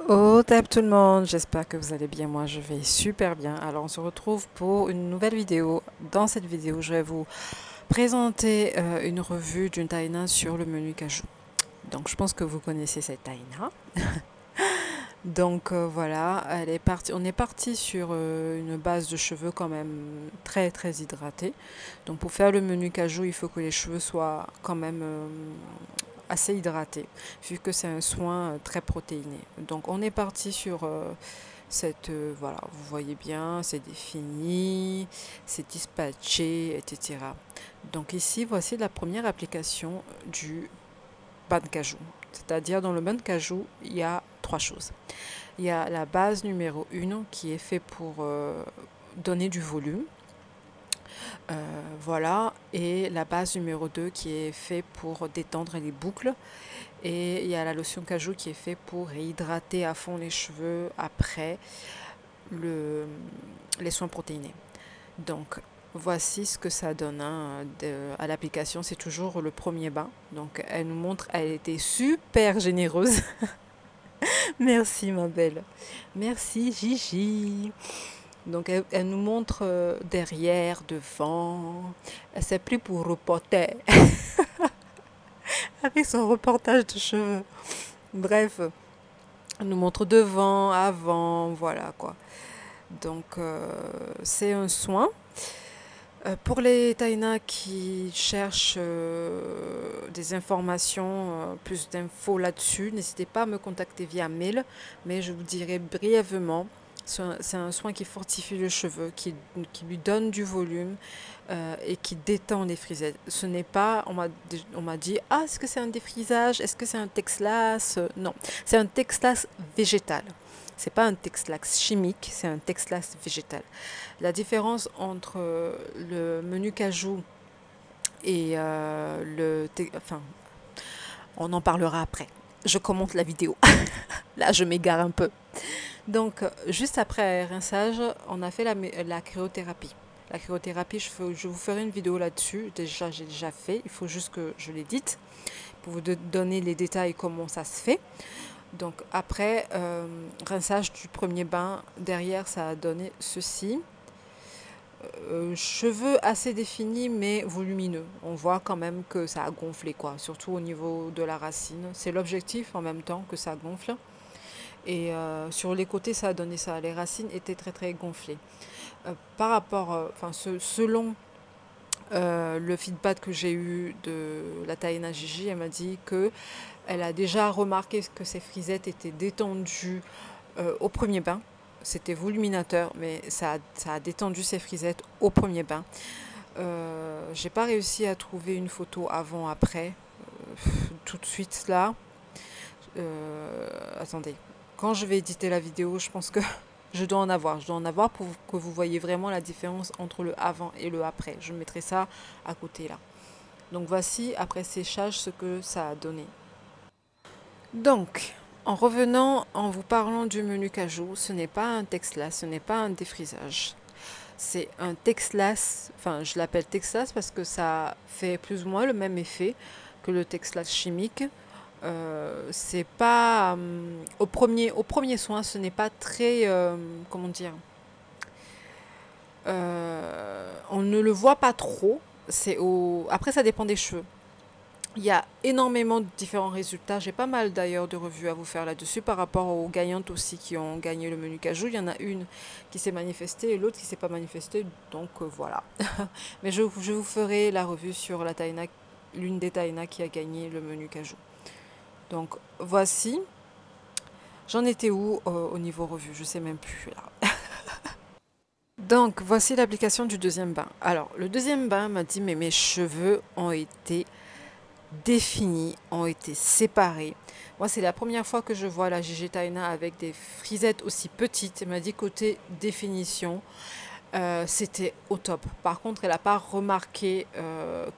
Au top tout le monde, j'espère que vous allez bien, moi je vais super bien. Alors on se retrouve pour une nouvelle vidéo. Dans cette vidéo, je vais vous présenter une revue d'une taïna sur le menu cajou. Donc je pense que vous connaissez cette taïna. Donc voilà, on est parti sur une base de cheveux quand même très très hydratée. Donc pour faire le menu cajou, il faut que les cheveux soient quand même assez hydratés, vu que c'est un soin très protéiné. Donc on est parti sur voilà, vous voyez bien, c'est défini, c'est dispatché, etc. Donc ici, voici la première application du bain de cajou. C'est-à-dire dans le bain de cajou, il y a trois choses. Il y a la base numéro 1 qui est fait pour donner du volume. Voilà. Et la base numéro 2 qui est fait pour détendre les boucles. Et il y a la lotion cajou qui est fait pour réhydrater à fond les cheveux après le, les soins protéinés. Donc, voici ce que ça donne à l'application. C'est toujours le premier bain. Donc, elle nous montre, elle était super généreuse. Merci, ma belle. Merci, Gigi. Donc, elle nous montre derrière, devant. C'est plus pour reporter. Avec son reportage de cheveux. Bref, elle nous montre devant, avant, voilà quoi. Donc, c'est un soin. Pour les Taïna qui cherchent des informations, plus d'infos là-dessus, n'hésitez pas à me contacter via mail, mais je vous dirai brièvement, c'est un soin qui fortifie le cheveu, qui lui donne du volume et qui détend les frisettes. Ce n'est pas, on m'a dit, ah, est-ce que c'est un défrisage? Est-ce que c'est un Texlas? Non, c'est un Texlas végétal. C'est pas un Texlax chimique, c'est un Texlas végétal. La différence entre le menu cajou et enfin, on en parlera après. Je commente la vidéo. Là, je m'égare un peu. Donc, juste après rinçage, on a fait la cryothérapie. La cryothérapie, je vous ferai une vidéo là-dessus. Déjà, j'ai déjà fait. Il faut juste que je l'édite pour vous donner les détails comment ça se fait. Donc, après rinçage du premier bain, derrière, ça a donné ceci. Cheveux assez définis mais volumineux. On voit quand même que ça a gonflé, quoi, surtout au niveau de la racine. C'est l'objectif en même temps que ça gonfle. Et sur les côtés, ça a donné ça. Les racines étaient très très gonflées. Par rapport, selon le feedback que j'ai eu de la Taïna Gigi, elle m'a dit que elle a déjà remarqué que ses frisettes étaient détendues au premier bain. C'était voluminateur, mais ça a détendu ses frisettes au premier bain. J'ai pas réussi à trouver une photo avant-après, tout de suite là. Attendez, quand je vais éditer la vidéo, je pense que je dois en avoir. Je dois en avoir pour que vous voyez vraiment la différence entre le avant et le après. Je mettrai ça à côté là. Donc voici, après séchage, ce que ça a donné. Donc, en revenant, en vous parlant du menu cajou, ce n'est pas un Texlas, ce n'est pas un défrisage. C'est un Texlas, enfin je l'appelle Texlas parce que ça fait plus ou moins le même effet que le Texlas chimique. C'est pas au premier soin, ce n'est pas très comment dire. On ne le voit pas trop. Après ça dépend des cheveux. Il y a énormément de différents résultats. J'ai pas mal d'ailleurs de revues à vous faire là-dessus par rapport aux gagnantes aussi qui ont gagné le menu cajou. Il y en a une qui s'est manifestée et l'autre qui s'est pas manifestée. Donc voilà. Mais je vous ferai la revue sur la taïna, l'une des taïnas qui a gagné le menu cajou. Donc voici. J'en étais où au niveau revue? Je sais même plus là. Donc voici l'application du deuxième bain. Alors le deuxième bain m'a dit mais mes cheveux ont été définis, ont été séparés. Moi, c'est la première fois que je vois la Gigi Taina avec des frisettes aussi petites. Elle m'a dit côté définition, c'était au top. Par contre, elle n'a pas remarqué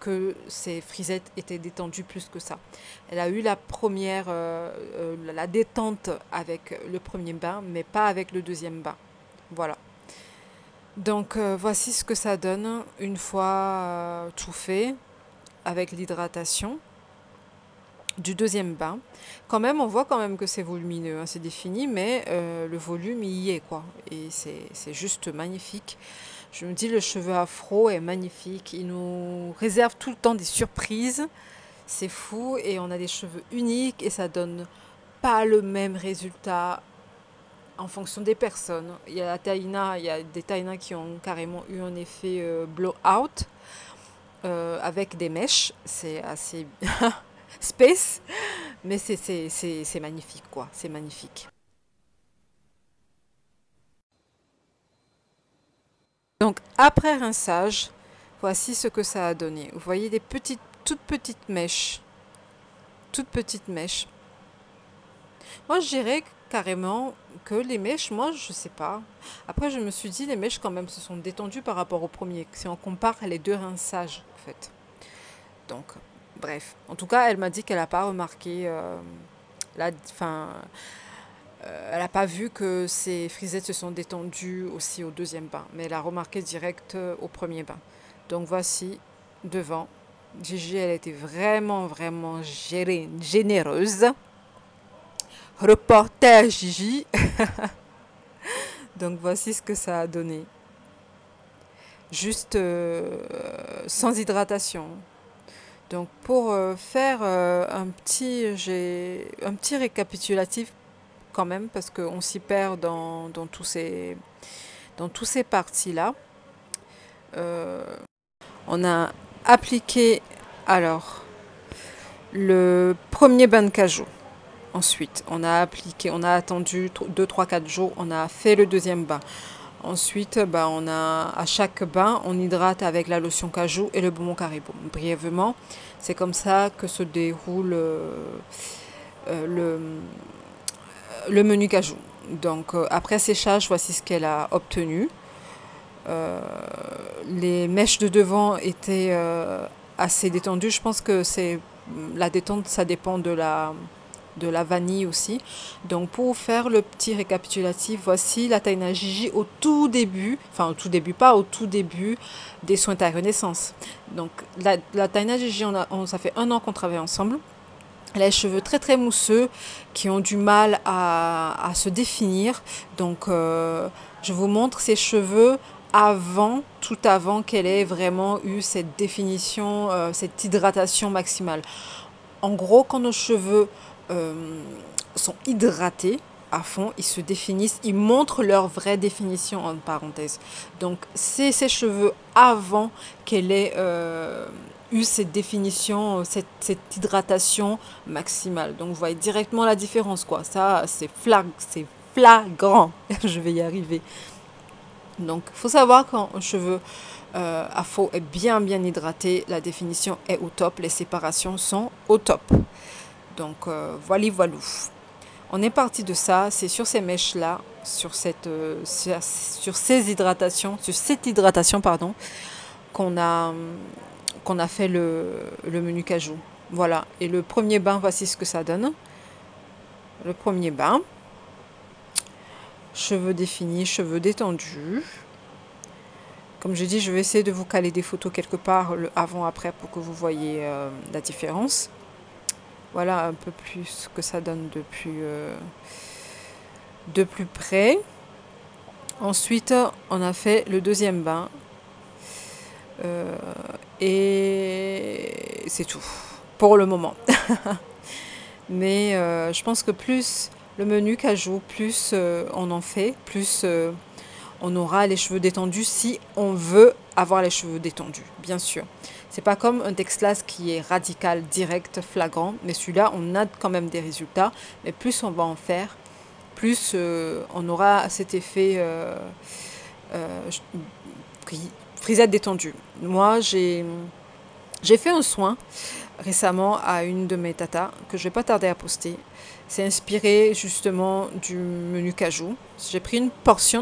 que ces frisettes étaient détendues plus que ça. Elle a eu la première, la détente avec le premier bain, mais pas avec le deuxième bain. Voilà. Donc, voici ce que ça donne une fois tout fait avec l'hydratation. du deuxième bain. Quand même, on voit quand même que c'est volumineux, hein, c'est défini, mais le volume il y est quoi. Et c'est juste magnifique. Je me dis, le cheveu afro est magnifique. Il nous réserve tout le temps des surprises. C'est fou et on a des cheveux uniques et ça donne pas le même résultat en fonction des personnes. Il y a la taïna, il y a des taïnas qui ont carrément eu un effet blowout avec des mèches. C'est assez space, mais c'est magnifique quoi. C'est magnifique. Donc après rinçage, voici ce que ça a donné. Vous voyez des petites, toutes petites mèches. Moi, je dirais carrément que les mèches, moi, je sais pas. Après, je me suis dit, les mèches, quand même, se sont détendues par rapport au premier. Si on compare les deux rinçages, en fait. Donc, bref. En tout cas, elle m'a dit qu'elle n'a pas remarqué enfin, elle n'a pas vu que ses frisettes se sont détendues aussi au deuxième bain. Mais elle a remarqué direct au premier bain. Donc, voici, devant. Gigi, elle était vraiment, vraiment généreuse. Reporter Gigi. Donc voici ce que ça a donné. Juste sans hydratation. Donc pour faire j'ai un petit récapitulatif quand même parce qu'on s'y perd dans tous ces parties-là. On a appliqué alors le premier bain de cajou. Ensuite, on a attendu 2, 3, 4 jours, on a fait le deuxième bain. Ensuite, à chaque bain, on hydrate avec la lotion cajou et le bonbon caribou. Brièvement, c'est comme ça que se déroule le, le menu cajou. Donc, après séchage, voici ce qu'elle a obtenu. Les mèches de devant étaient assez détendues. Je pense que la détente, ça dépend de la vanille aussi. Donc pour faire le petit récapitulatif, voici la Taina Gigi au tout début, enfin au tout début, pas au tout début des soins de renaissance. Donc la Taina Gigi, ça fait 1 an qu'on travaille ensemble. Elle a les cheveux très très mousseux qui ont du mal à se définir. Donc je vous montre ses cheveux tout avant qu'elle ait vraiment eu cette définition, cette hydratation maximale. En gros, quand nos cheveux sont hydratés à fond, ils se définissent, ils montrent leur vraie définition en parenthèse. Donc c'est ces cheveux avant qu'elle ait eu cette définition, cette hydratation maximale. Donc vous voyez directement la différence quoi. Ça c'est flagrant. Je vais y arriver. Donc il faut savoir quand un cheveu afro est bien hydraté, la définition est au top, les séparations sont au top. Donc voilà. On est parti de ça, c'est sur ces mèches-là, sur cette hydratation, pardon, qu'on a fait le menu cajou. Voilà, et le premier bain, voici ce que ça donne. Le premier bain, cheveux définis, cheveux détendus. Comme je dis, je vais essayer de vous caler des photos quelque part, le avant-après, pour que vous voyez la différence. Voilà un peu plus ce que ça donne de plus près. Ensuite, on a fait le deuxième bain. Et c'est tout pour le moment. Mais je pense que plus le menu cajou, plus on en fait, plus on aura les cheveux détendus si on veut avoir les cheveux détendus, bien sûr. C'est pas comme un Texlas qui est radical, direct, flagrant, mais celui-là, on a quand même des résultats. Mais plus on va en faire, plus on aura cet effet frisette détendue. Moi, j'ai fait un soin récemment à une de mes tatas que je vais pas tarder à poster. C'est inspiré justement du menu cajou. J'ai pris une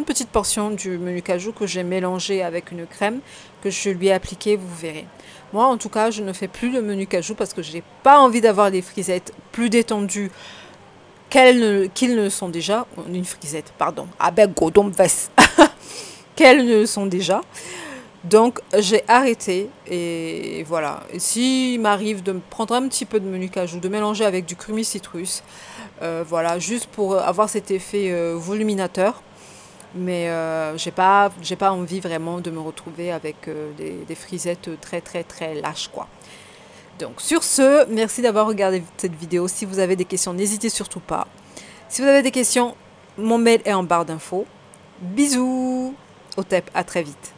petite portion du menu cajou que j'ai mélangé avec une crème que je lui ai appliquée, vous verrez. Moi, en tout cas, je ne fais plus le menu cajou parce que je n'ai pas envie d'avoir des frisettes plus détendues qu'ils ne sont déjà. Une frisette, pardon. Avec godon veste. Qu'elles ne sont déjà. Donc j'ai arrêté et voilà. Et s'il m'arrive de me prendre un petit peu de menu cajou, de mélanger avec du citrus, voilà, juste pour avoir cet effet voluminateur. Mais j'ai pas envie vraiment de me retrouver avec des frisettes très très très lâches quoi. Donc sur ce, merci d'avoir regardé cette vidéo. Si vous avez des questions, n'hésitez surtout pas. Si vous avez des questions, mon mail est en barre d'infos. Bisous au TEP, à très vite.